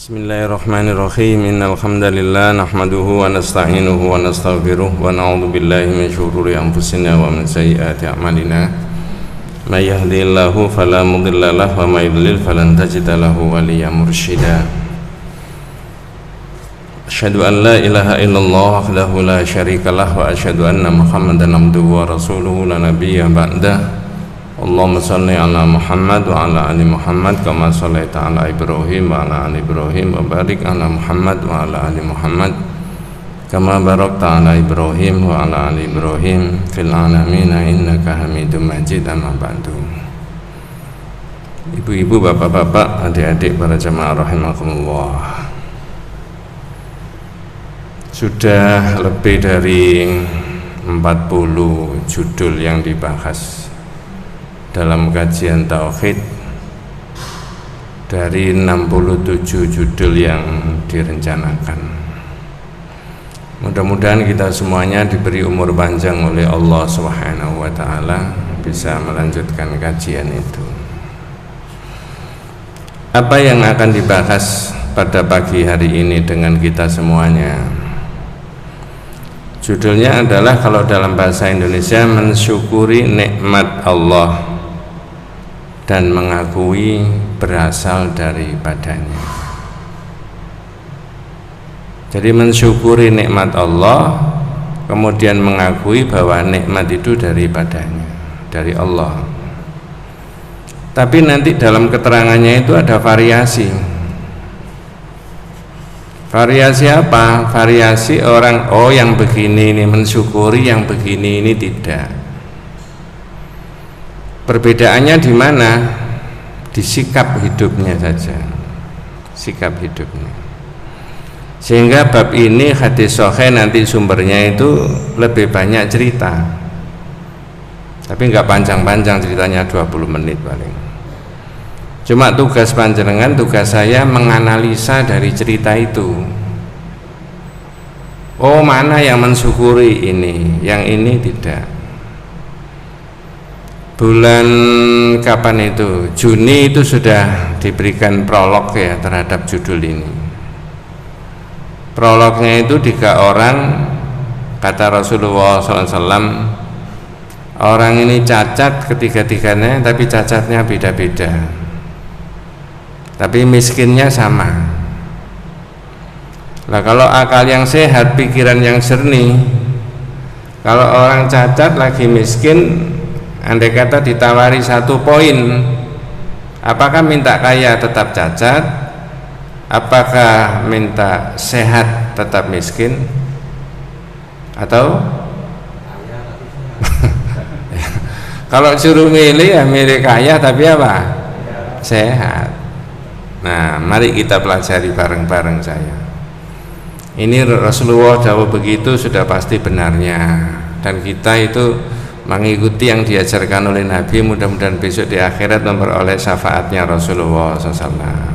Bismillahirrahmanirrahim. Innal hamdalillah nahmaduhu wa nasta'inuhu wa nastaghfiruh wa na'udzu billahi min shururi anfusina wa min sayyiati a'malina. May yahdihillahu fala mudilla lahu wa may yudlil falan tajida lahu waliyyan mursyida. Asyhadu an la ilaha illallah wahdahu la syarika lah wa asyhadu anna Muhammadan abduhu wa rasuluhu la nabiyya ba'dah. Allahumma salli ala Muhammad wa ala ali Muhammad kama shallaita ala Ibrahim wa ala ali Ibrahim wa barik ala Muhammad wa ala ali Muhammad kama barakta ala Ibrahim wa ala ali Ibrahim fil alamin innaka Hamidum Majid. Amma ba'du. Ibu-ibu, bapak-bapak, adik-adik para jamaah rahimakumullah. Sudah lebih dari 40 judul yang dibahas dalam kajian tauhid dari 67 judul yang direncanakan. Mudah-mudahan kita semuanya diberi umur panjang oleh Allah Subhanahu wa taala bisa melanjutkan kajian itu. Apa yang akan dibahas pada pagi hari ini dengan kita semuanya? Judulnya adalah, kalau dalam bahasa Indonesia, mensyukuri nikmat Allah dan mengakui berasal daripadanya. Jadi mensyukuri nikmat Allah, kemudian mengakui bahwa nikmat itu daripadanya, dari Allah. Tapi nanti dalam keterangannya itu ada variasi. Variasi apa? Variasi orang, oh yang begini ini mensyukuri, yang begini ini tidak. Perbedaannya di mana? Di sikap hidupnya saja, sikap hidupnya. Sehingga bab ini hadis sahih nanti sumbernya itu lebih banyak cerita, tapi nggak panjang-panjang ceritanya, 20 menit paling. Cuma tugas panjenengan, tugas saya menganalisa dari cerita itu. Oh, mana yang mensyukuri ini, yang ini tidak. Bulan kapan itu? Juni itu sudah diberikan prolog ya terhadap judul ini. Prolognya itu 3 orang, kata Rasulullah SAW, orang ini cacat ketiga-tiganya, tapi cacatnya beda-beda, tapi miskinnya sama. Nah, kalau akal yang sehat, pikiran yang jernih, kalau orang cacat lagi miskin, andai kata ditawari 1 poin, apakah minta kaya tetap cacat, apakah minta sehat tetap miskin, atau kalau suruh milih ya milih kaya tapi apa? Sehat. Nah, mari kita pelajari bareng-bareng saya. Ini Rasulullah jawab begitu sudah pasti benarnya, dan kita itu mengikuti yang diajarkan oleh Nabi. Mudah-mudahan besok di akhirat memperoleh syafaatnya Rasulullah SAW.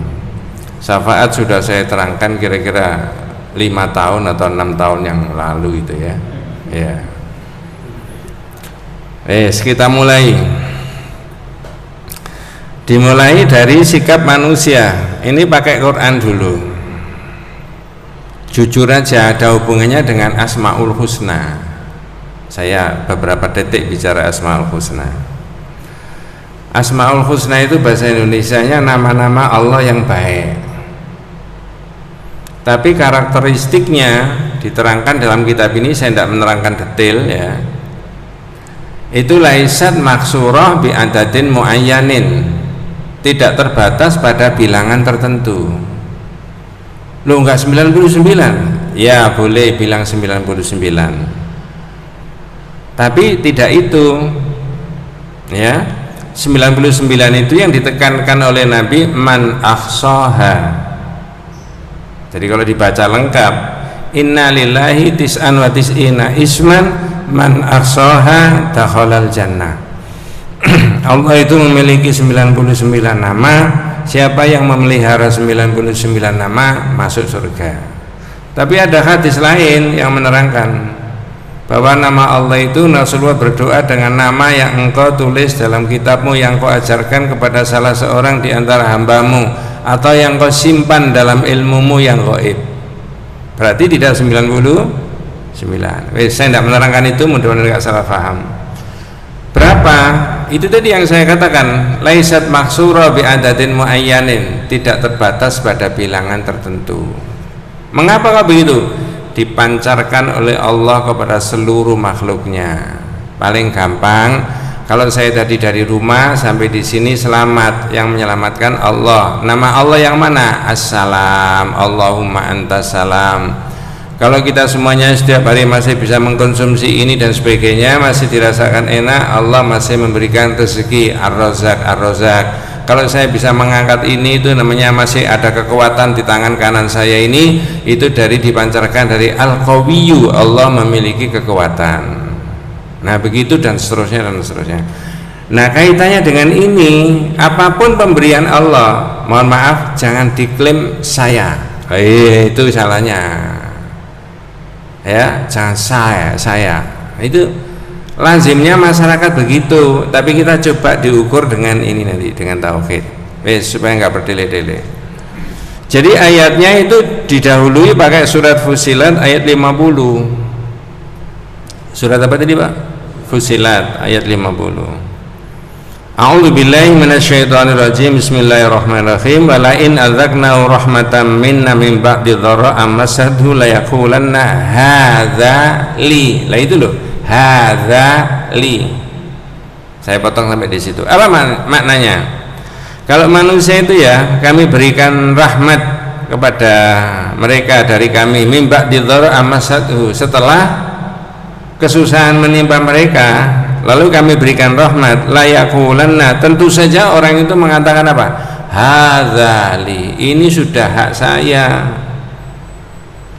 Syafaat sudah saya terangkan kira-kira 5 tahun atau 6 tahun yang lalu itu ya. Ya. Kita mulai. Dimulai dari sikap manusia. Ini pakai Quran dulu. Jujur aja, ada hubungannya dengan Asmaul Husna. Saya beberapa detik bicara Asmaul Husna. Asmaul Husna itu bahasa Indonesianya nama-nama Allah yang baik. Tapi karakteristiknya diterangkan dalam kitab ini, saya tidak menerangkan detail ya. Itu laisat maksurah bi adadin muayyanin, tidak terbatas pada bilangan tertentu. Loh, enggak 99? Ya, boleh bilang 99. Tapi tidak itu ya. 99 itu yang ditekankan oleh Nabi, man ahsaha. Jadi kalau dibaca lengkap, inna lillahi tis'an wa tis'ina isman man ahsaha dakhalal jannah. Allah itu memiliki 99 nama, siapa yang memelihara 99 nama masuk surga. Tapi ada hadis lain yang menerangkan bahwa nama Allah itu, Rasulullah berdoa dengan nama yang engkau tulis dalam kitabmu yang kau ajarkan kepada salah seorang di antara hambamu, atau yang kau simpan dalam ilmumu yang gaib. Berarti tidak 99. Saya tidak menerangkan itu, mudah-mudahan tidak salah paham. Berapa? Itu tadi yang saya katakan, laisat maksura bi adadin muayyanin, tidak terbatas pada bilangan tertentu. Mengapa kok begitu? Dipancarkan oleh Allah kepada seluruh makhluknya. Paling gampang, kalau saya tadi dari rumah sampai di sini selamat, yang menyelamatkan Allah. Nama Allah yang mana? Assalam, Allahumma antas salam. Kalau kita semuanya setiap hari masih bisa mengkonsumsi ini dan sebagainya, masih dirasakan enak, Allah masih memberikan rezeki, ar-razak, ar-razak. Kalau saya bisa mengangkat ini, itu namanya masih ada kekuatan di tangan kanan saya ini, itu dari dipancarkan dari al-qawiyyu, Allah memiliki kekuatan. Nah begitu dan seterusnya dan seterusnya. Nah kaitannya dengan ini, apapun pemberian Allah, mohon maaf jangan diklaim saya, itu salahnya. Ya, jangan saya. Itu lazimnya masyarakat begitu, tapi kita coba diukur dengan ini nanti, dengan tauhid. Supaya nggak berdele-dele. Jadi ayatnya itu didahului pakai surat Fussilat ayat 50. Surat apa tadi, Pak? Fussilat ayat 50. A'udzu billahi minasyaitonir rajim. Bismillahirrahmanirrahim. Wa la in adzaqnahu rahmatan minna min ba'di dharra amasadhu la yaqulanna hadza li. Lah itu loh, hadza li. Saya potong sampai di situ. Apa maknanya? Kalau manusia itu ya, kami berikan rahmat kepada mereka dari kami min ba'di dharra amasadhu, setelah kesusahan menimpa mereka, lalu kami berikan rahmat, layakulanna, tentu saja orang itu mengatakan apa? Hadzali, ini sudah hak saya.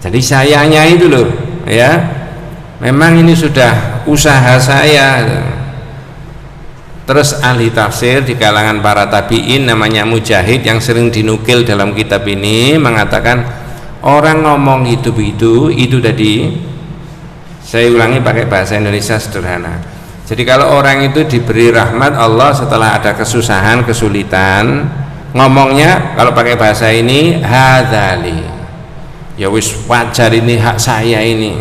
Jadi sayanya itu loh, ya. Memang ini sudah usaha saya. Terus ahli tafsir di kalangan para tabi'in namanya Mujahid yang sering dinukil dalam kitab ini mengatakan orang ngomong itu tadi, saya ulangi pakai bahasa Indonesia sederhana. Jadi kalau orang itu diberi rahmat Allah setelah ada kesusahan, kesulitan, ngomongnya kalau pakai bahasa ini hadzali, ya wis wajar, ini hak saya ini,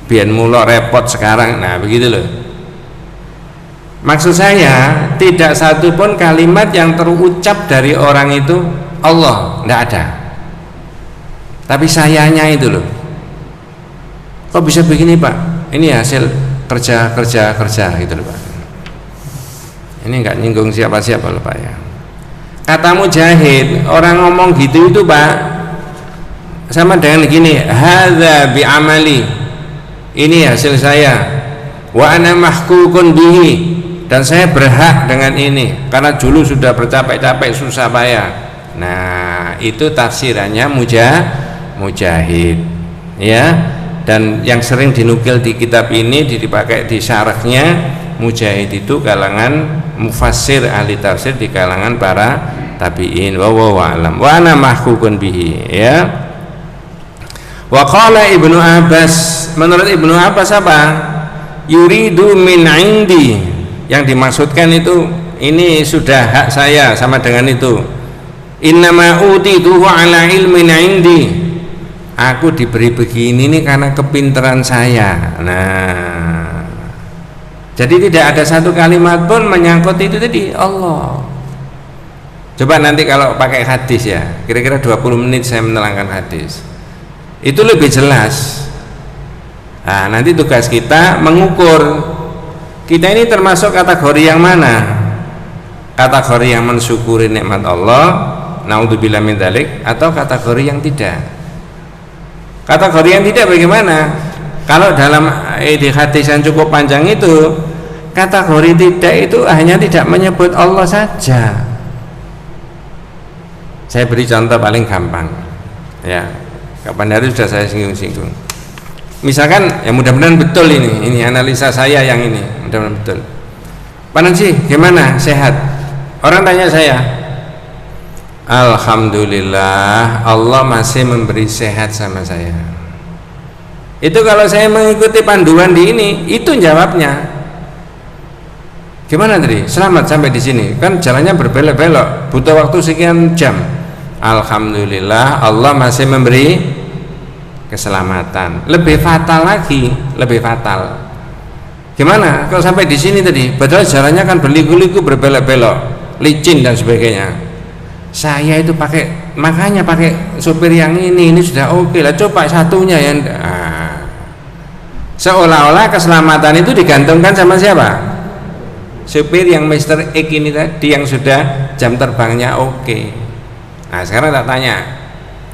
biar mula repot sekarang. Nah begitu loh. Maksud saya tidak satu pun kalimat yang terucap dari orang itu Allah, tidak ada. Tapi sayanya itu loh. Kok bisa begini, Pak? Ini hasil kerja gitu loh, Pak. Ini enggak nyinggung siapa-siapa loh, Pak ya. Kata Mujahid, orang ngomong gitu itu, Pak, sama dengan gini, hadza bi amali, ini hasil saya, wa ana mahkukun bihi, dan saya berhak dengan ini karena dulu sudah bercapek-capek susah payah. Nah itu tafsirannya Mujahid ya. Dan yang sering dinukil di kitab ini dipakai di syarahnya Mujahid itu kalangan mufassir, ahli tafsir di kalangan para tabi'in. Wallahu a'lam. Wa ana mahkukun bihi ya. Wa qala Ibnu Abbas, menurut Ibnu Abbas apa? Yuridu min indi, yang dimaksudkan itu ini sudah hak saya, sama dengan itu. Innama utituhu ala ilmin indi, aku diberi begini ini karena kepintaran saya. Nah, jadi tidak ada satu kalimat pun menyangkut itu tadi Allah. Coba nanti kalau pakai hadis ya, kira-kira 20 menit saya menerangkan hadis, itu lebih jelas. Nah, nanti tugas kita mengukur kita ini termasuk kategori yang mana, kategori yang mensyukuri nikmat Allah, naudzubillah min dzalik, atau kategori yang tidak. Kategori yang tidak bagaimana? Kalau dalam di hadis yang cukup panjang itu, kategori tidak itu hanya tidak menyebut Allah saja. Saya beri contoh paling gampang ya, kapan hari sudah saya singgung-singgung. Misalkan ya, mudah-mudahan betul ini analisa saya yang ini, mudah-mudahan betul. Pak Nansi gimana, sehat? Orang tanya saya, alhamdulillah Allah masih memberi sehat sama saya. Itu kalau saya mengikuti panduan di ini, itu jawabnya. Gimana tadi? Selamat sampai di sini. Kan jalannya berbelok-belok, butuh waktu sekian jam. alhamdulillah Allah masih memberi keselamatan. Lebih fatal lagi, lebih fatal. Gimana kalau sampai di sini tadi, padahal jalannya kan berliku-liku, berbelok-belok, licin dan sebagainya. Saya itu makanya pakai supir yang ini sudah oke lah, coba satunya yang seolah-olah keselamatan itu digantungkan sama siapa? Supir yang Mr. X ini tadi, yang sudah jam terbangnya oke. Nah sekarang tak tanya,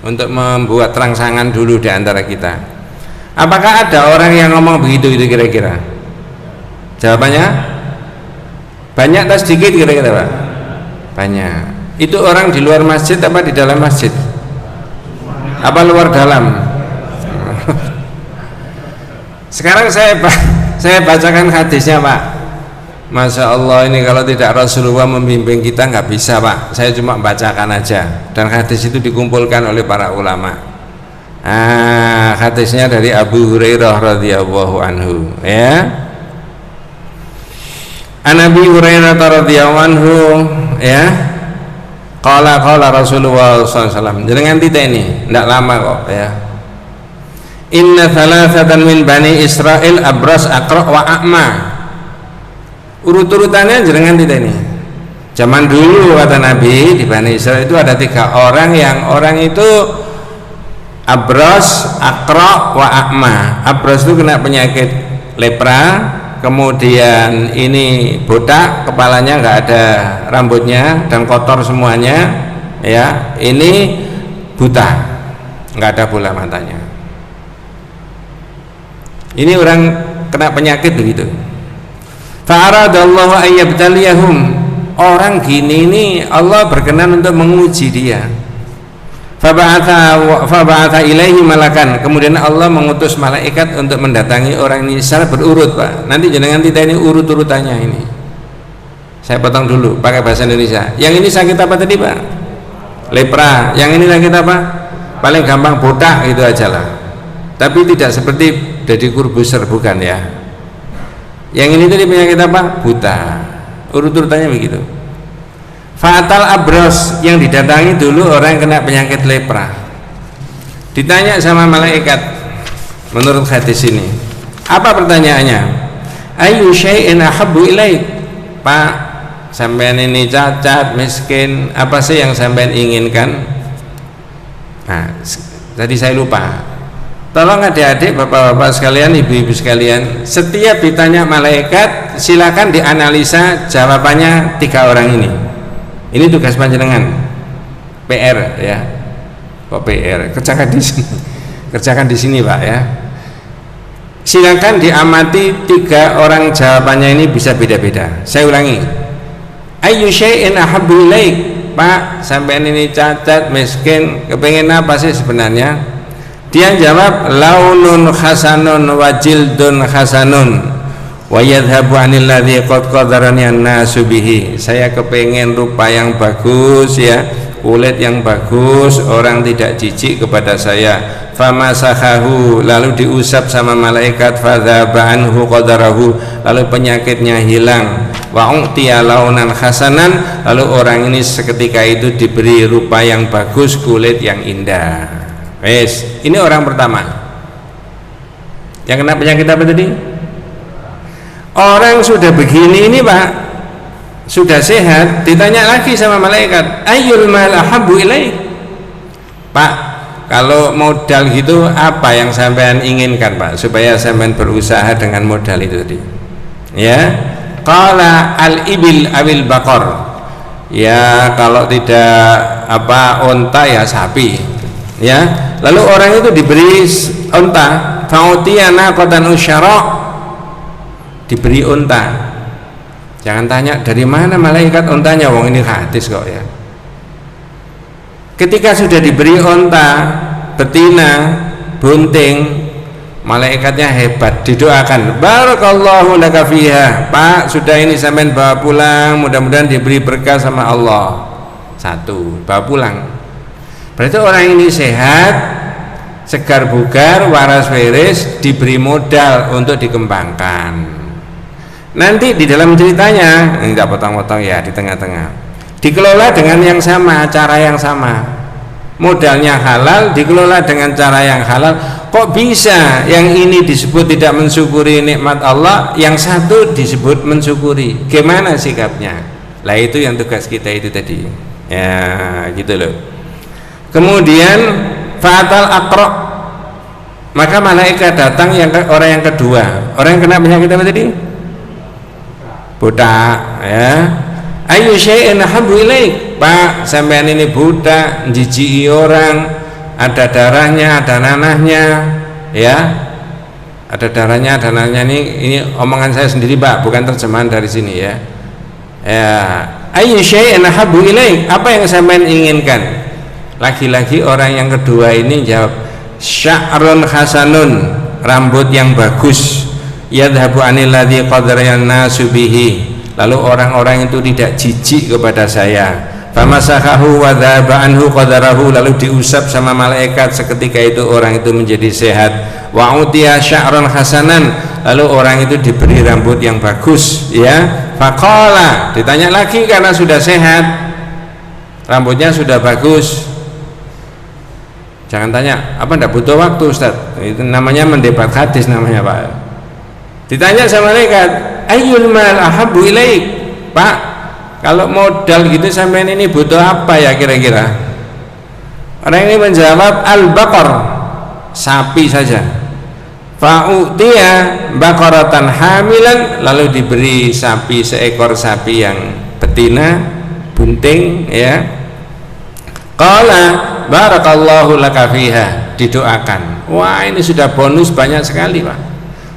untuk membuat rangsangan dulu di antara kita, apakah ada orang yang ngomong begitu itu kira-kira? Jawabannya banyak atau sedikit kira-kira Pak? Banyak. Itu orang di luar masjid apa di dalam masjid? Apa luar dalam? Sekarang saya bacakan hadisnya Pak. Masya Allah, ini kalau tidak Rasulullah membimbing kita nggak bisa Pak. Saya cuma bacakan aja, dan hadis itu dikumpulkan oleh para ulama. Hadisnya dari Abu Hurairah radhiyallahu anhu, ya. An Abi Hurairah radhiyallahu anhu, ya. Qala Rasulullah sallallahu alaihi wasallam. Jenengan tita ini ndak lama kok, ya. Inna thalathatan min bani Israil abras, aqra wa a'ma. Urut-urutannya jenengan tita ini. Zaman dulu kata Nabi, di Bani Israil itu ada 3 orang yang orang itu abras, aqra wa a'ma. Abras itu kena penyakit lepra, kemudian ini botak, kepalanya nggak ada rambutnya dan kotor semuanya, ya. Ini buta, nggak ada bola matanya. Ini orang kena penyakit begitu. Fa'aradallahu ayyabtaliyahum. Orang gini ini Allah berkenan untuk menguji dia. Faba'atha ilaihi malakan. Kemudian Allah mengutus malaikat untuk mendatangi orang ini secara berurut Pak. Nanti jangan kita ini urut-urutannya ini. Saya potong dulu pakai bahasa Indonesia. Yang ini sakit apa tadi Pak? Lepra. Yang ini sakit apa? Paling gampang botak gitu aja lah. Tapi tidak seperti Deddy Corbuzier, bukan ya. Yang ini tadi penyakit apa? Buta. Urut-urutannya begitu. Fatal abros, yang didatangi dulu orang yang kena penyakit lepra. Ditanya sama malaikat, menurut hadis ini, apa pertanyaannya? Ayu syai'in ahabbu ilaik. Pak, sampean ini cacat, miskin, apa sih yang sampean inginkan? Nah, tadi saya lupa. Tolong adik-adik, bapak-bapak sekalian, ibu-ibu sekalian, setiap ditanya malaikat silakan dianalisa jawabannya 3 orang ini. Ini tugas panjenengan, PR ya. Kok PR? Kerjakan di sini. Kerjakan di sini Pak ya. Silakan diamati 3 orang jawabannya ini bisa beda-beda. Saya ulangi. Ayyu syai'in ahabbu ilaik. Pak, sampean ini cacat, miskin, kepengen apa sih sebenarnya? Dia jawab, launun hasanun wa jildun hasanun wa yadhabu anil ladzi qad qadarani an-nasu bihi. Saya kepengen rupa yang bagus ya, kulit yang bagus, orang tidak jijik kepada saya. Famasakhahu, lalu diusap sama malaikat, fadzaba anhu qadarahu, lalu penyakitnya hilang. Wa u'tiya launan hasanan, lalu orang ini seketika itu diberi rupa yang bagus, kulit yang indah. Wes, ini orang pertama yang kena penyakit apa tadi? Orang sudah begini ini Pak, sudah sehat, ditanya lagi sama malaikat, ayyul mal ahabbu ilaik. Pak, kalau modal gitu apa yang sampean inginkan Pak, supaya sampean berusaha dengan modal itu tadi? Ya, qala al ibil awil baqar. Ya, kalau tidak apa onta ya sapi. Ya, lalu orang itu diberi unta, fa'utiyana qatan usyara, diberi unta. Jangan tanya dari mana malaikat untanya, wong ini hadis kok ya. Ketika sudah diberi unta betina, bunting, malaikatnya hebat, didoakan, barakallahu laka fiha. Pak, sudah ini sampean bawa pulang, mudah-mudahan diberi berkah sama Allah. 1, bawa pulang. Berarti orang ini sehat, segar bugar, waras waris, diberi modal untuk dikembangkan. Nanti di dalam ceritanya, enggak potong-potong ya, di tengah-tengah, dikelola dengan yang sama, cara yang sama. modalnya halal, dikelola dengan cara yang halal. Kok bisa yang ini disebut tidak mensyukuri nikmat Allah, yang satu disebut mensyukuri? Gimana sikapnya? Lah itu yang tugas kita itu tadi ya, gitu loh. Kemudian fatal aqra, maka malaikat datang yang orang yang kedua, orang yang kena penyakit apa tadi? Buta ya. Ayu syai'in habu ilaik, Pak, sampean ini buta, jijiki orang, ada darahnya, ada nanahnya ya, ada darahnya, ada nanahnya. Ini omongan saya sendiri Pak, bukan terjemahan dari sini ya. Ya, ayu syai'in habu ilaik, apa yang sampean inginkan? Lagi-lagi orang yang kedua ini jawab, sya'run hasanun, rambut yang bagus, yadhabu anil ladzi qadaryan nasu bihi, lalu orang-orang itu tidak jijik kepada saya. Famasakahu wa dhaba anhu qadarahu, lalu diusap sama malaikat, seketika itu orang itu menjadi sehat. Wa utiya sya'ran hasanan, lalu orang itu diberi rambut yang bagus ya. Faqala, ditanya lagi karena sudah sehat, rambutnya sudah bagus. Jangan tanya, apa ndak butuh waktu Ustaz? Itu namanya mendebat hadis namanya Pak. Ditanya sama malaikat, ayyul mal ahabbu ilaik, Pak, kalau modal gitu sampean ini butuh apa ya kira-kira? Orang ini menjawab al-baqar, sapi saja. Fa'utiya baqaratan hamilan, lalu diberi sapi, seekor sapi yang betina, bunting ya. Qala barakallahu laka fiha, didoakan. Wah, ini sudah bonus banyak sekali Pak,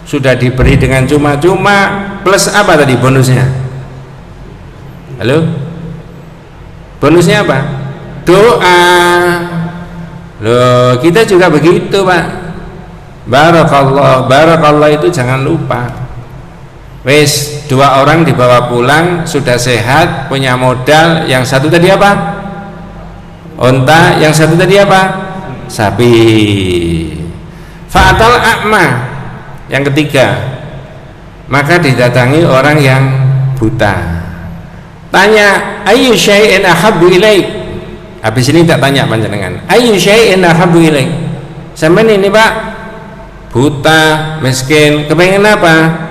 sudah diberi dengan cuma-cuma, plus apa tadi bonusnya? Halo, bonusnya apa? Doa. Loh, kita juga begitu Pak. Barakallah, barakallah itu jangan lupa. Wes, dua orang dibawa pulang, sudah sehat, punya modal. Yang satu tadi apa? Onta. Yang satu tadi apa? Sapi. Fa'atal a'ma, yang ketiga, maka didatangi orang yang buta. Tanya, ayu syai'in ahabbu ilaik. Habis ini tak tanya panjenengan, ayu syai'in ahabbu ilaik. Sampeyan ini Pak, buta, miskin, kepengen apa?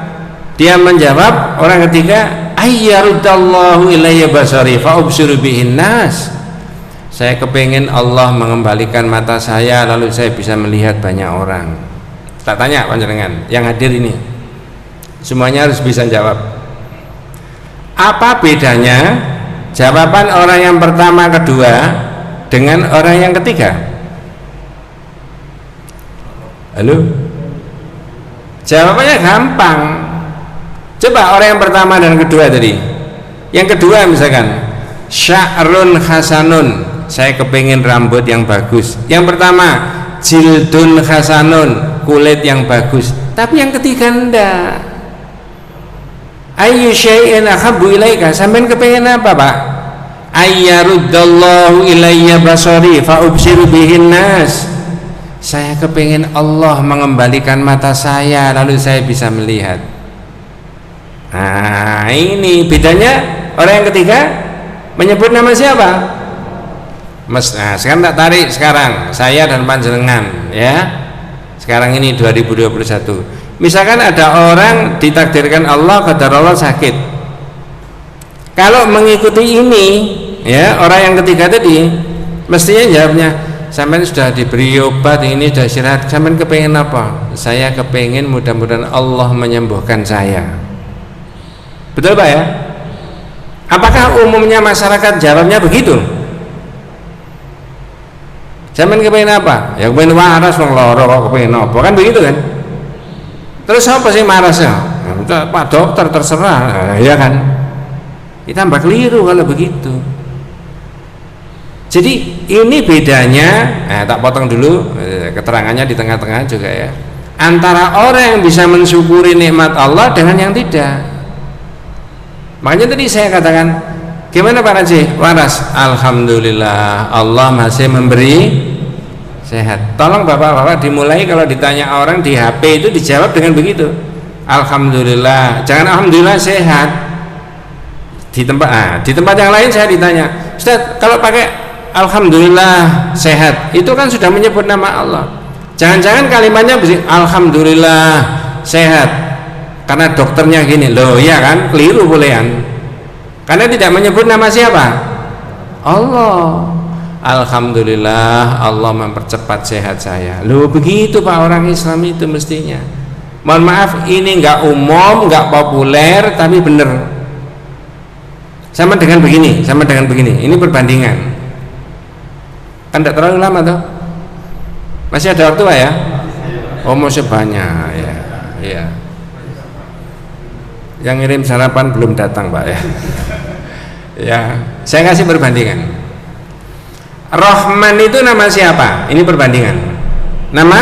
Dia menjawab, orang ketiga, ayyarudallahu ilayya basari fa ubsiru bihin nas. Saya kepengen Allah mengembalikan mata saya, lalu saya bisa melihat banyak orang. Tak tanya panjenengan yang hadir ini, semuanya harus bisa jawab. Apa bedanya jawaban orang yang pertama, kedua dengan orang yang ketiga? Halo, jawabannya gampang. Coba orang yang pertama dan kedua tadi. Yang kedua misalkan sya'run hasanun, saya kepengen rambut yang bagus. Yang pertama jildun hasanun, kulit yang bagus. Tapi yang ketiga enggak. Ayyu syai'in ahabbu ilaika, sampean kepengen apa Pak? Ayyaruddallahu ilayya basari fa ubsiru bihin nas. Saya kepengen Allah mengembalikan mata saya, lalu saya bisa melihat. Nah, ini bedanya. Orang yang ketiga menyebut nama siapa? Nah, sekarang tak tarik sekarang saya dan panjenengan ya. Sekarang ini 2021. Misalkan ada orang ditakdirkan Allah, qadar Allah sakit. Kalau mengikuti ini ya, orang yang ketiga tadi mestinya jawabnya, sampean sudah diberi obat ini, sudah istirahat, sampean kepengen apa? Saya kepengen mudah-mudahan Allah menyembuhkan saya. Betul Pak ya? Apakah umumnya masyarakat jawabnya begitu? Sampean kepengen apa? Ya kepengen waras, wong lara kok kepengen apa? Kan begitu kan? Terus apa sih marasnya? Ya, Pak dokter terserah, ya kan? Kita tambah keliru kalau begitu. Jadi ini bedanya, tak potong dulu keterangannya di tengah-tengah juga ya, antara orang yang bisa mensyukuri nikmat Allah dengan yang tidak. Makanya tadi saya katakan, gimana Pak Najih? Waras, alhamdulillah Allah masih memberi sehat. Tolong bapak-bapak dimulai kalau ditanya orang di HP itu dijawab dengan begitu, alhamdulillah. Jangan alhamdulillah sehat. Di tempat yang lain saya ditanya, Ustaz, kalau pakai alhamdulillah sehat, itu kan sudah menyebut nama Allah. Jangan-jangan kalimatnya alhamdulillah sehat karena dokternya gini loh, ya kan, keliru bolehan, karena tidak menyebut nama siapa? Allah. Alhamdulillah Allah mempercepat sehat saya. Loh begitu Pak orang Islam itu mestinya. Mohon maaf, ini nggak umum, nggak populer, tapi bener. Sama dengan begini, sama dengan begini. Ini perbandingan. Kan tidak terlalu lama toh? Masih ada waktu Pak ya? Oh masih banyak ya. Iya. Yang ngirim sarapan belum datang Pak ya. Ya, saya kasih perbandingan. Rahman itu nama siapa? Ini perbandingan. Nama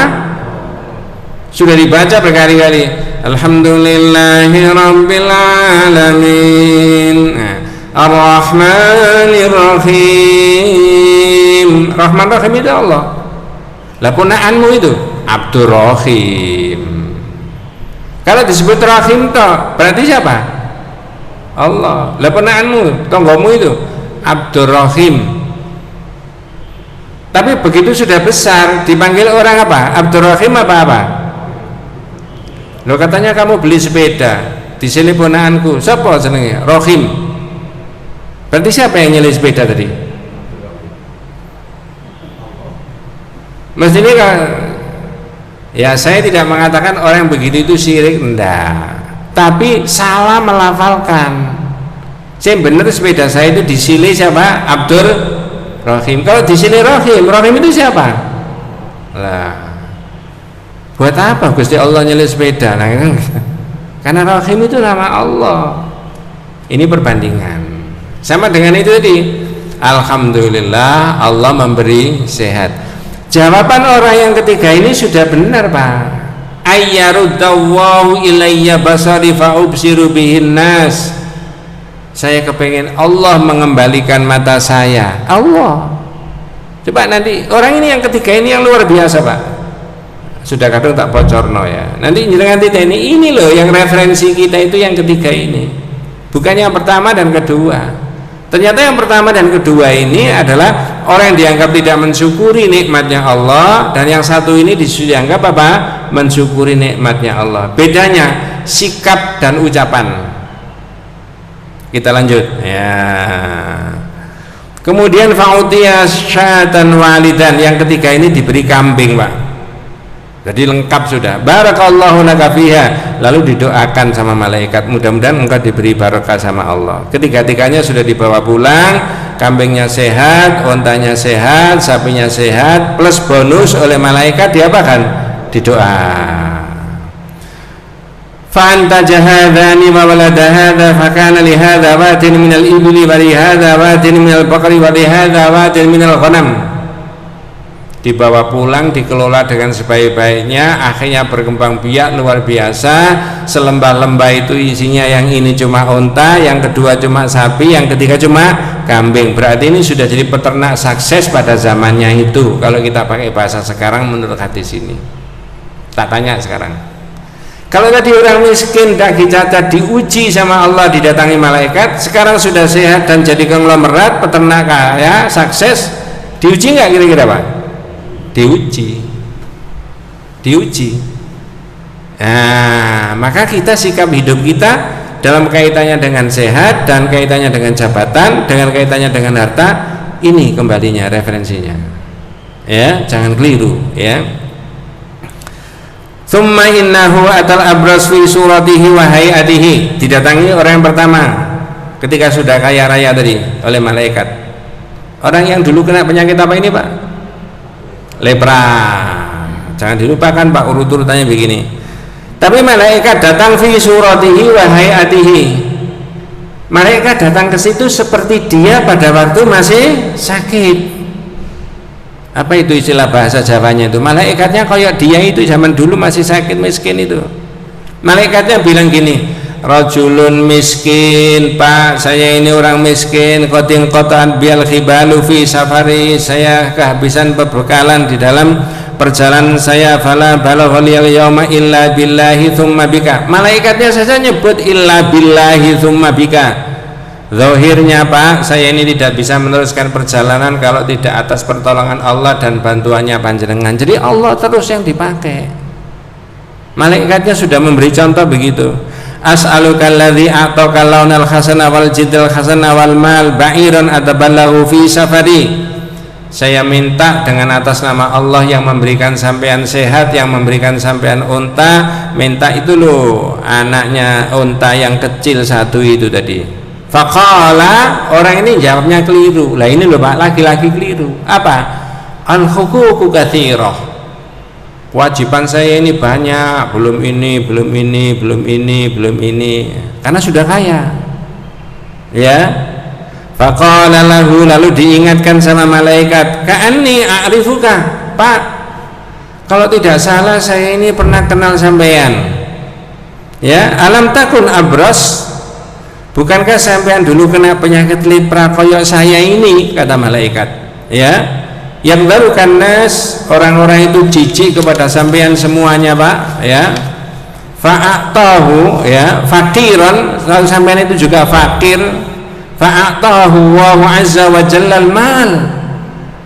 sudah dibaca berkali-kali. Alhamdulillahirabbil alamin. Ar-Rahmanir Rahim. Rahman Rahim itu Allah. Lah punaanmu itu Abdurrahim. Kalau disebut Rahim toh, berarti siapa? Allah. Lah punaanmu, tonggomu itu Abdurrahim. Tapi begitu sudah besar dipanggil orang apa? Abdurrahim apa? Lo katanya kamu beli sepeda di sini ponaanku, siapa jenenge? Rahim. Berarti siapa yang nyeli sepeda tadi? Mestinya kan, ya saya tidak mengatakan orang yang begitu itu syirik, enggak, tapi salah melafalkan. Saya benar sepeda saya itu disili siapa? Abdur Rahim. Kalau di sini Rahim, Rahim itu siapa? Lah, buat apa Gusti Allah nyeli sepeda? Nah, karena Rahim itu nama Allah. Ini perbandingan. Sama dengan itu tadi. Alhamdulillah Allah memberi sehat. Jawaban orang yang ketiga ini sudah benar Pak. Ayyarudallahu ilayya basari fa'ubsiru bihin nas. Saya kepengen Allah mengembalikan mata saya. Allah. Coba nanti orang ini yang ketiga ini yang luar biasa Pak. Sudah kadang tak bocorno ya. Nanti jenengan ini loh yang referensi kita itu yang ketiga ini. Bukan yang pertama dan kedua. Ternyata yang pertama dan kedua ini adalah orang yang dianggap tidak mensyukuri nikmatnya Allah, dan yang satu ini dianggap apa? Mensyukuri nikmatnya Allah. Bedanya sikap dan ucapan. Kita lanjut ya. Kemudian fa'utiya syatan walidan, yang ketiga ini diberi kambing Pak. Jadi lengkap sudah. Barakallahu laka fiha, lalu didoakan sama malaikat, mudah-mudahan engkau diberi barokah sama Allah. Ketiga-tiganya sudah dibawa pulang, kambingnya sehat, ontanya sehat, sapinya sehat, plus bonus oleh malaikat diapakan? Didoa. فأنتج هذان وولد هذا فكان لهذا وات من الإبل ولهذا وات من البقر ولهذا وات من الغنم. Dibawa pulang, dikelola dengan sebaik-baiknya, akhirnya berkembang biak luar biasa. Selembah-lembah itu isinya yang ini cuma unta, yang kedua cuma sapi, yang ketiga cuma kambing. Berarti ini sudah jadi peternak sukses pada zamannya itu. Kalau kita pakai bahasa sekarang menurut hadis ini. Tak tanya sekarang. Kalau tadi orang miskin, daging cacat, diuji sama Allah, didatangi malaikat, sekarang sudah sehat dan jadi konglomerat, peternak kaya, sukses, diuji nggak kira-kira Pak? Diuji. Nah, maka kita sikap hidup kita dalam kaitannya dengan sehat dan kaitannya dengan jabatan, dengan kaitannya dengan harta, ini kembalinya referensinya. Ya, jangan keliru ya. Tsumma innahu atal abras fi suratihi wa hayatihi. Didatangi orang yang pertama ketika sudah kaya raya tadi oleh malaikat. Orang yang dulu kena penyakit apa ini Pak? Lepra. Jangan dilupakan Pak, urut-urutannya begini. Tapi malaikat datang fi suratihi wa hayatihi. Malaikat datang ke situ seperti dia pada waktu masih sakit. Apa itu istilah bahasa Jawanya itu? Malaikatnya kayak dia itu zaman dulu masih sakit miskin itu. Malaikatnya bilang gini, rajulun miskin, Pak, saya ini orang miskin, qatin qatan bil khibalu fi safari, saya kehabisan perbekalan di dalam perjalanan saya, fala balagha liyal yauma illa billahi tsumma bika. Malaikatnya saja nyebut illa billahi tsumma bika. zahirnya Pak, saya ini tidak bisa meneruskan perjalanan kalau tidak atas pertolongan Allah dan bantuannya panjenengan. Jadi Allah terus yang dipakai. Malaikatnya sudah memberi contoh begitu. As'alukal ladzi a'taka launal hasana wal jidal hasana wal mal ba'iran ataballahu fi safari. Saya minta dengan atas nama Allah yang memberikan sampean sehat, yang memberikan sampean unta, minta itu loh anaknya unta yang kecil satu itu tadi. Faqala, orang ini jawabnya keliru. Lah ini loh Pak, laki-laki keliru. Apa? Al-huququ katsirah. Kewajiban saya ini banyak, belum ini, belum ini, belum ini, belum ini. Karena sudah kaya. Ya. Faqala lahu, lalu diingatkan sama malaikat, ka'anni a'rifuka. Pak, kalau tidak salah saya ini pernah kenal sampean. Ya, alam takun abras. Bukankah sampean dulu kena penyakit lepra koyok saya ini, kata malaikat. Ya, yang baru nas, orang-orang itu jijik kepada sampean semuanya Pak. Ya, fa'atahu, ya, fakiran, lalu sampean itu juga fakir. Fa'atahu wa azza wa jallal mal.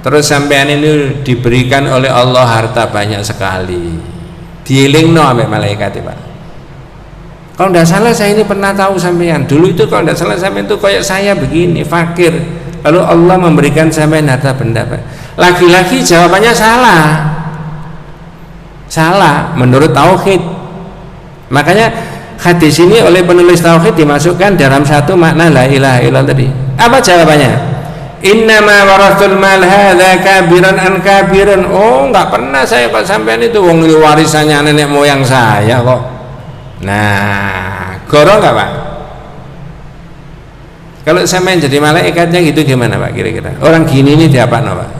Terus sampean ini diberikan oleh Allah harta banyak sekali. Dielingno ambek malaikat Pak. Kalau tidak salah saya ini pernah tahu sampean. Dulu itu kalau tidak salah sampean itu kayak saya begini, fakir. Lalu Allah memberikan sampean harta benda. Laki-laki jawabannya salah. Salah menurut tauhid. Makanya hadis ini oleh penulis tauhid dimasukkan dalam satu makna la ilaha illallah tadi. Apa jawabannya? Innama warathul mal hadza kabiran an kabiran. Oh, enggak pernah saya Pak sampean itu wong warisannya nenek moyang saya kok. Nah, goro enggak Pak? Kalau sampean jadi malaikatnya gitu gimana Pak kira-kira? Orang gini ini diapakno Pak?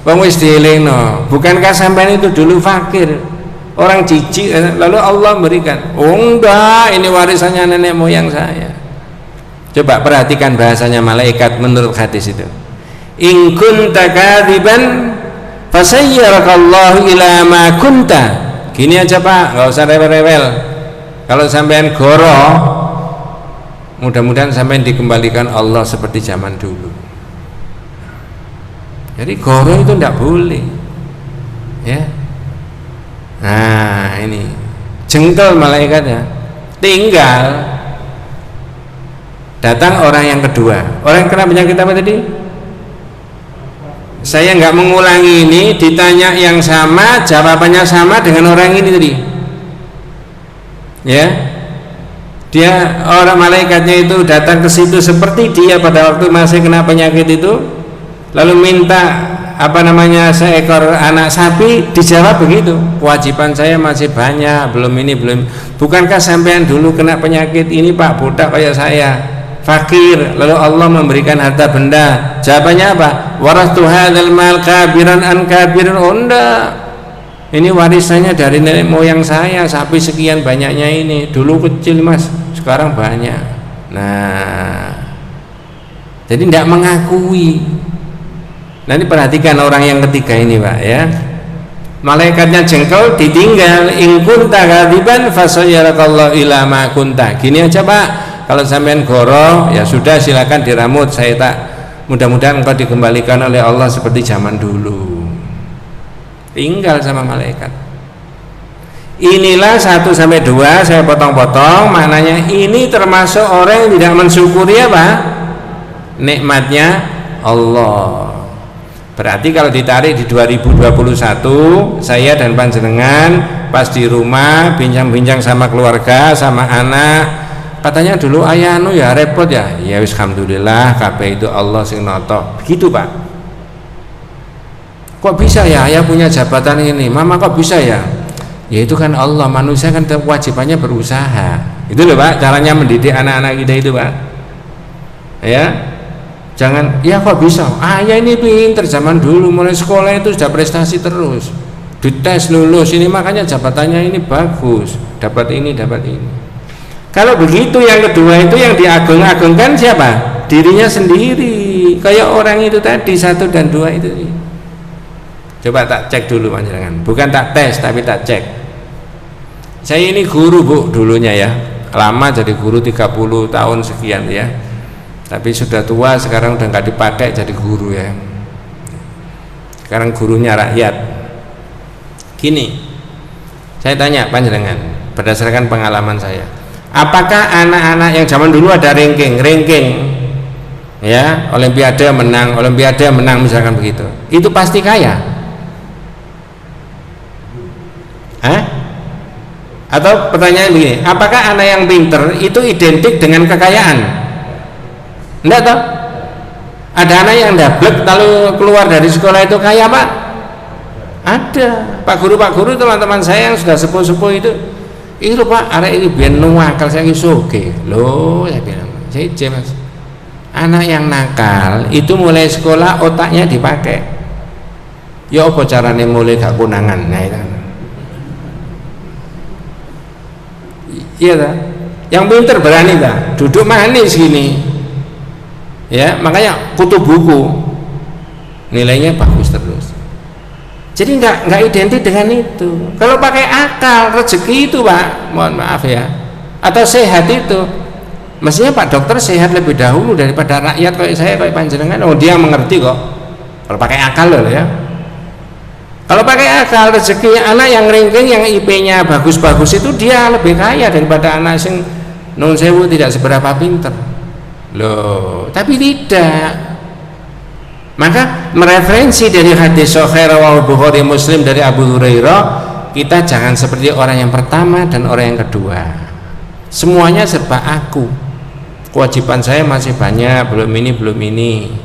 Wong wis dielingno. Bukankah sampean itu dulu fakir? Orang jijik, lalu Allah berikan. Oh enggak, ini warisannya nenek moyang saya. Coba perhatikan bahasanya malaikat menurut hadis itu. In kunta kadziban fasayyarakallahu ila ma kunta. Gini aja Pak, nggak usah rewel-rewel. Kalau sampean goro, mudah-mudahan sampean dikembalikan Allah seperti zaman dulu. Jadi goro itu tidak boleh. Ya. Nah ini jengkel malaikatnya. Tinggal datang orang yang kedua. Orang yang kena penyakit apa tadi? Saya nggak mengulangi ini. Ditanya yang sama, jawabannya sama dengan orang ini tadi. Ya, dia orang malaikatnya itu datang ke situ seperti dia pada waktu masih kena penyakit itu, lalu minta seekor anak sapi. Dijawab begitu, kewajiban saya masih banyak, belum ini belum. Bukankah sampean dulu kena penyakit ini Pak, budak kayak saya, fakir, lalu Allah memberikan harta benda. Jawabannya apa? Warastu hadzal mal kabiran an kabirin. Oh enggak, ini warisannya dari nenek moyang saya, sapi sekian banyaknya ini. Dulu kecil Mas, sekarang banyak. Nah, jadi tidak mengakui. Nanti perhatikan orang yang ketiga ini Pak ya. Malaikatnya jengkel, ditinggal. In kunta kadziban fasayyarakallahu ila ma kunta. Gini aja Pak, kalau sampean goro ya sudah silakan diramut, saya tak, mudah-mudahan engkau dikembalikan oleh Allah seperti zaman dulu. Tinggal sama malaikat. Inilah 1-2 saya potong-potong, maknanya ini termasuk orang yang tidak mensyukuri apa? Nikmatnya Allah. Berarti kalau ditarik di 2021, saya dan panjenengan pas di rumah bincang-bincang sama keluarga, sama anak, katanya dulu ayah anu ya repot ya. Ya wis alhamdulillah kabeh itu Allah sing noto. Begitu Pak. Kok bisa ya ayah punya jabatan ini? Mama kok bisa ya? Ya itu kan Allah, manusia kan kewajibannya berusaha. Itu loh Pak, caranya mendidik anak-anak kita itu Pak. Ya. Jangan, ya kok bisa? Ayah ini pinter zaman dulu, mulai sekolah itu sudah prestasi terus. Dites lulus, ini makanya jabatannya ini bagus. Dapat ini, dapat ini. Kalau begitu yang kedua itu yang diagung-agungkan siapa? Dirinya sendiri. Kayak orang itu tadi 1 dan 2 itu. Coba tak cek dulu panjenengan. Bukan tak tes tapi tak cek. Saya ini guru Bu dulunya ya. lama jadi guru 30 tahun sekian ya, tapi sudah tua sekarang udah nggak dipakai jadi guru ya, sekarang gurunya rakyat. Gini, saya tanya panjenengan berdasarkan pengalaman saya, apakah anak-anak yang zaman dulu ada ranking ya, olimpiade menang misalkan begitu, itu pasti kaya? Atau pertanyaan begini, apakah anak yang pinter itu identik dengan kekayaan? Enggak toh? Ada anak yang dablek lalu keluar dari sekolah itu kaya Pak? Ada. Pak guru teman-teman saya yang sudah sepuh-sepuh itu Pak, arek ini biar nuakal saya soge loh, saya bilang saya Mas, anak yang nakal itu mulai sekolah otaknya dipakai, ya apa caranya mulai gak kunangan, nah itu kan. Iya tak? Yang pinter berani tak? Duduk manis gini ya, makanya kutu buku nilainya bagus terus. Jadi nggak identik dengan itu. Kalau pakai akal, rezeki itu Pak, mohon maaf ya, atau sehat itu, mestinya Pak dokter sehat lebih dahulu daripada rakyat kayak saya, kayak panjenengan. Oh dia mengerti kok kalau pakai akal loh ya. Kalau pakai akal, rezeki anak yang ranking, yang IP-nya bagus-bagus itu dia lebih kaya daripada anak yang non sewu tidak seberapa pinter loh. Tapi tidak. Maka mereferensi dari hadis sahih riwayat Bukhari Muslim dari Abu Hurairah, kita jangan seperti orang yang pertama dan orang yang kedua. Semuanya serba aku. Kewajiban saya masih banyak, belum ini.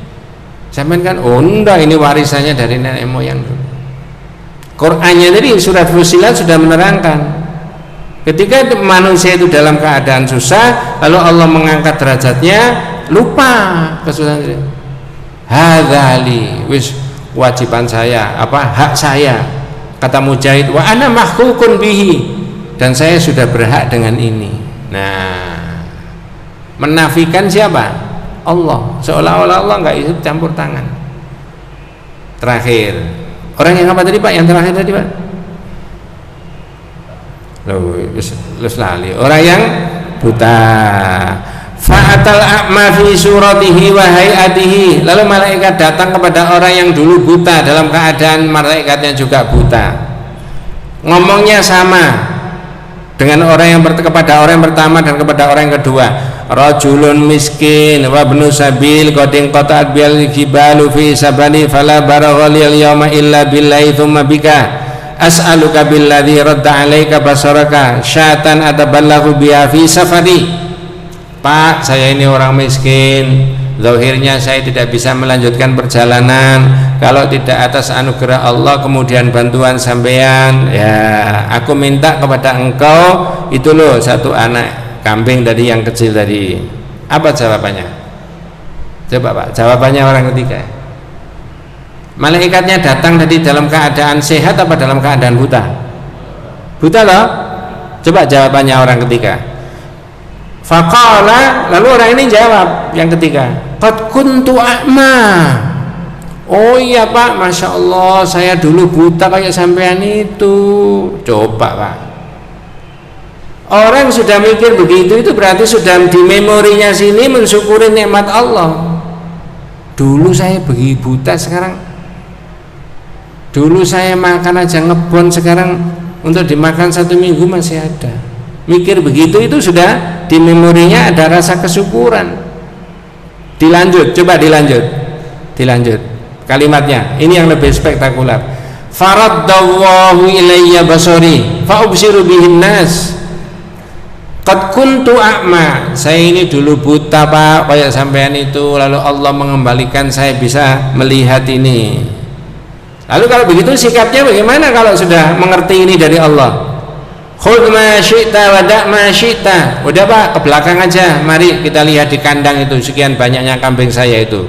Sampean kan, oh enggak, ini warisannya dari nenek moyang dulu. Qur'annya tadi surat Fussilat sudah menerangkan, ketika manusia itu dalam keadaan susah lalu Allah mengangkat derajatnya, lupa kesusahan itu. Hadzali wis kewajiban saya, hak saya, kata Mujahid, wa ana mahkukun bihi, dan saya sudah berhak dengan ini. Nah, menafikan siapa? Allah, seolah-olah Allah nggak ikut campur tangan. Terakhir, orang yang apa tadi Pak? Yang terakhir tadi Pak? Loh, lali. Orang yang buta. Fa'atal a'ma fi suratihi wa hayatihi. Lalu malaikat datang kepada orang yang dulu buta dalam keadaan malaikatnya juga buta. Ngomongnya sama dengan orang yang kepada orang yang pertama dan kepada orang yang kedua. Rajulun miskin wa ibnu sabil qadin qata'at bil jibalu fi sabani fala baragha lil yawma illa billahi thumma bika as'aluka billadhi radda 'alaika basaraka syatan ataballahu biha fi safari. Pak, saya ini orang miskin, zahirnya saya tidak bisa melanjutkan perjalanan kalau tidak atas anugerah Allah kemudian bantuan sampean. Ya, aku minta kepada engkau itu loh, satu anak kambing tadi yang kecil tadi. Apa jawabannya? Coba Pak, jawabannya orang ketiga. Malaikatnya datang tadi dalam keadaan sehat apa dalam keadaan buta? Buta loh. Coba jawabannya orang ketiga. Faqala, lalu orang ini jawab yang ketiga, qad kuntu a'ma. Oh iya Pak, Masya Allah, saya dulu buta kayak sampean itu. Coba Pak, orang sudah mikir begitu itu berarti sudah di memorinya sini mensyukuri nikmat Allah. Dulu saya begitu buta, sekarang dulu saya makan aja ngebon, sekarang untuk dimakan 1 minggu masih ada. Mikir begitu itu sudah di memorinya ada rasa kesyukuran. Dilanjut, coba dilanjut kalimatnya, ini yang lebih spektakuler. Faraddallahu ilayya basari fa ubsiru bihin nas qad kuntu a'ma. Saya ini dulu buta Pak kayak sampean itu, lalu Allah mengembalikan saya bisa melihat ini. Lalu kalau begitu sikapnya bagaimana kalau sudah mengerti ini dari Allah? Khudh ma syi'ta wa da' ma syi'ta. Udah Pak, ke belakang aja, mari kita lihat di kandang itu sekian banyaknya kambing saya itu.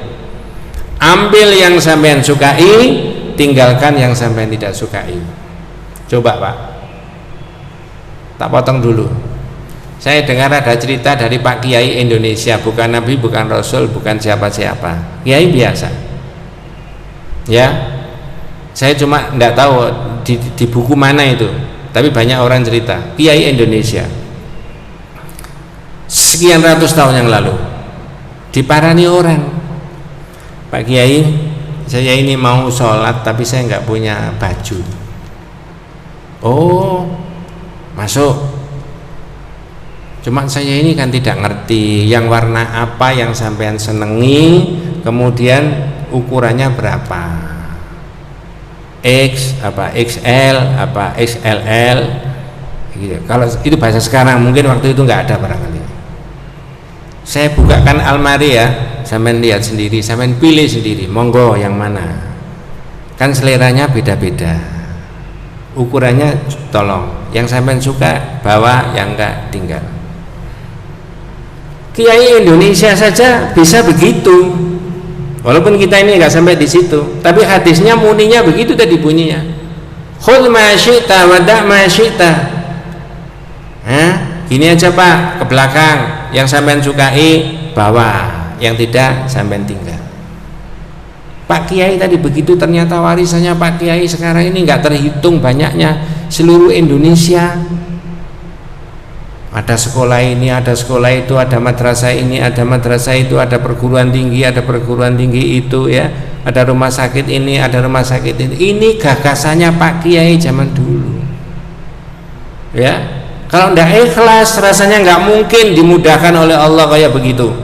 Ambil yang sampean sukai, tinggalkan yang sampean tidak sukai. Coba Pak, tak potong dulu. Saya dengar ada cerita dari Pak Kiai Indonesia, bukan Nabi, bukan Rasul, bukan siapa-siapa, Kiai biasa. Ya, saya cuma tidak tahu di buku mana itu, tapi banyak orang cerita Kiai Indonesia. sekian ratus tahun yang lalu diparani orang, Pak Kiai, saya ini mau sholat tapi saya nggak punya baju. Oh, masuk. Cuma saya ini kan tidak ngerti yang warna apa yang sampean senengi, kemudian ukurannya berapa, X apa XL apa XLL gitu. Kalau itu bahasa sekarang, mungkin waktu itu nggak ada barangkali. Saya bukakan almari ya, sampean lihat sendiri, sampean pilih sendiri, monggo yang mana. Kan seleranya beda-beda, ukurannya tolong, yang sampean suka bawa, yang enggak tinggal. Kiai Indonesia saja bisa begitu, walaupun kita ini nggak sampai di situ, tapi hadisnya muninya begitu tadi bunyinya. Khudh ma syi'ta wa da' ma syi'ta. Gini aja Pak, ke belakang, yang sampean sukai bawa, yang tidak sampean tinggal. Pak Kiai tadi begitu, ternyata warisannya Pak Kiai sekarang ini nggak terhitung banyaknya, seluruh Indonesia. Ada sekolah ini, ada sekolah itu, ada madrasah ini, ada madrasah itu, ada perguruan tinggi, ada perguruan tinggi itu ya, ada rumah sakit ini, ada rumah sakit ini. Ini gagasannya Pak Kiai zaman dulu ya. Kalau tidak ikhlas, rasanya nggak mungkin dimudahkan oleh Allah kayak begitu.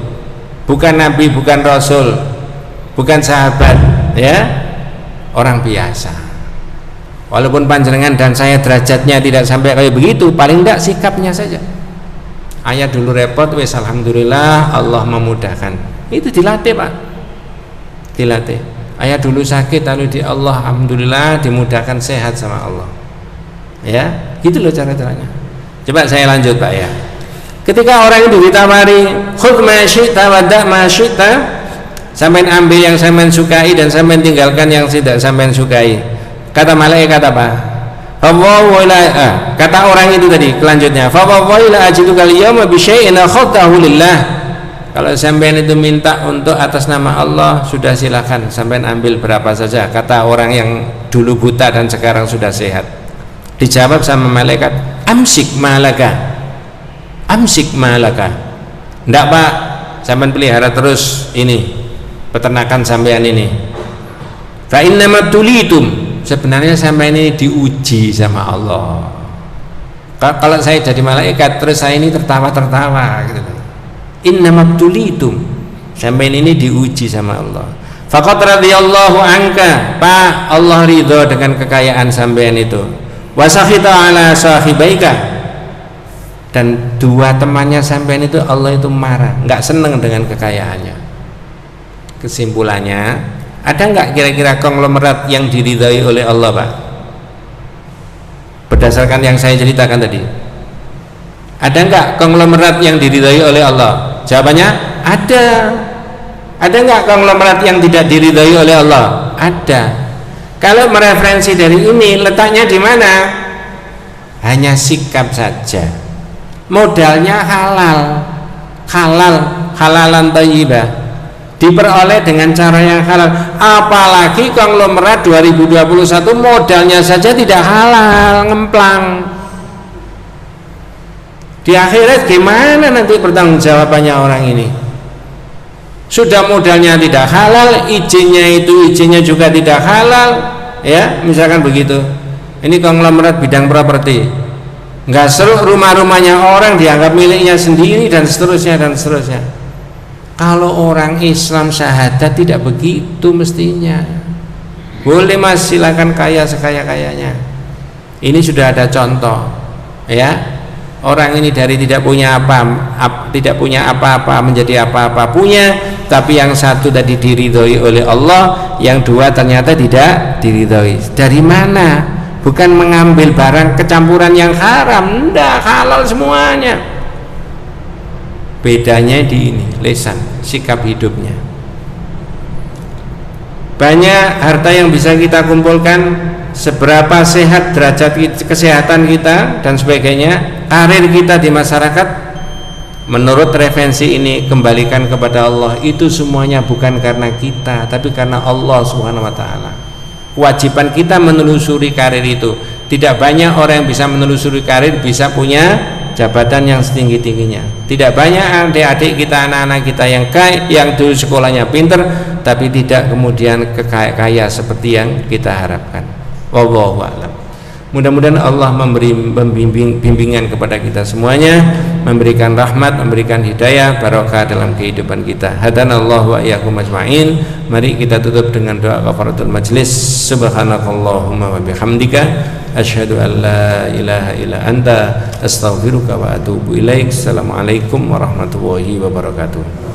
Bukan Nabi, bukan Rasul, bukan sahabat ya, orang biasa. Walaupun panjenengan dan saya derajatnya tidak sampai kayak begitu, paling tidak sikapnya saja. Ayah dulu repot, wes alhamdulillah Allah memudahkan. Itu dilatih Pak, dilatih. Ayah dulu sakit, lalu di Allah alhamdulillah dimudahkan, sehat sama Allah ya. Gitu loh cara-caranya. Coba saya lanjut Pak ya. Ketika orang itu ditawari khudh ma syi'ta wa da' ma syi'ta, sampean ambil yang sampean sukai dan sampean tinggalkan yang tidak sampean sukai. Kata malaikat apa? Kata orang itu tadi kelanjutnya, fa wallahi ajiduka al-yawma bi syai'in akhadtahu lillah. Kalau sampean itu minta untuk atas nama Allah, sudah silakan sampean ambil berapa saja. Kata orang yang dulu buta dan sekarang sudah sehat. Dijawab sama malaikat, amsik malaka, amsik malaka. Ndak Pak, sampean pelihara terus ini peternakan sampean ini. Fa innama tulitum, sebenarnya sampean ini diuji sama Allah. Kalau saya jadi malaikat terus saya ini tertawa-tertawa gitu. Innama tulitum, sampean ini diuji sama Allah. Faqad radhiyallahu anka, Pak, Allah ridho dengan kekayaan sampean itu. Wasakhita ala sahibaika, dan dua temannya sampean itu Allah itu marah, nggak seneng dengan kekayaannya. Kesimpulannya, ada nggak kira-kira konglomerat yang diridhai oleh Allah Pak? Berdasarkan yang saya ceritakan tadi, ada nggak konglomerat yang diridhai oleh Allah? Jawabannya ada. Ada nggak konglomerat yang tidak diridhai oleh Allah? Ada. Kalau mereferensi dari ini, letaknya di mana? Hanya sikap saja. Modalnya halal, halalan thayyibah, diperoleh dengan cara yang halal. Apalagi konglomerat 2021 modalnya saja tidak halal, ngemplang. Di akhirat gimana nanti pertanggungjawabannya orang ini? Sudah modalnya tidak halal, izinnya juga tidak halal ya, misalkan begitu. Ini konglomerat bidang properti, nggak seru, rumah-rumahnya orang dianggap miliknya sendiri dan seterusnya dan seterusnya. Kalau orang Islam syahadat tidak begitu mestinya. Boleh Mas, silakan kaya sekaya-kayanya. Ini sudah ada contoh ya. Orang ini dari tidak punya apa-apa menjadi apa-apa punya, tapi yang satu tadi diridhoi oleh Allah, yang dua ternyata tidak diridhoi. Dari mana? Bukan mengambil barang kecampuran yang haram, enggak, halal semuanya. Bedanya di ini, lisan, sikap hidupnya. Banyak harta yang bisa kita kumpulkan, seberapa sehat derajat kesehatan kita dan sebagainya, karir kita di masyarakat, menurut referensi ini kembalikan kepada Allah. Itu semuanya bukan karena kita, tapi karena Allah Subhanahu wa taala. Kewajiban kita menelusuri karir itu. Tidak banyak orang yang bisa menelusuri karir bisa punya jabatan yang setinggi-tingginya. Tidak banyak adik-adik kita, anak-anak kita yang kaya, yang dulu sekolahnya pinter tapi tidak kemudian kaya seperti yang kita harapkan. Wallahu a'lam. Mudah-mudahan Allah memberi bimbingan kepada kita semuanya, memberikan rahmat, memberikan hidayah, barokah dalam kehidupan kita. Hadanallahu wa iyyakum ajma'in. Mari kita tutup dengan doa kafaratul majlis. Subhanakallahumma wa bihamdika asyhadu an la ilaha illa anta astaghfiruka wa atubu ilaik. Assalamualaikum warahmatullahi wabarakatuh.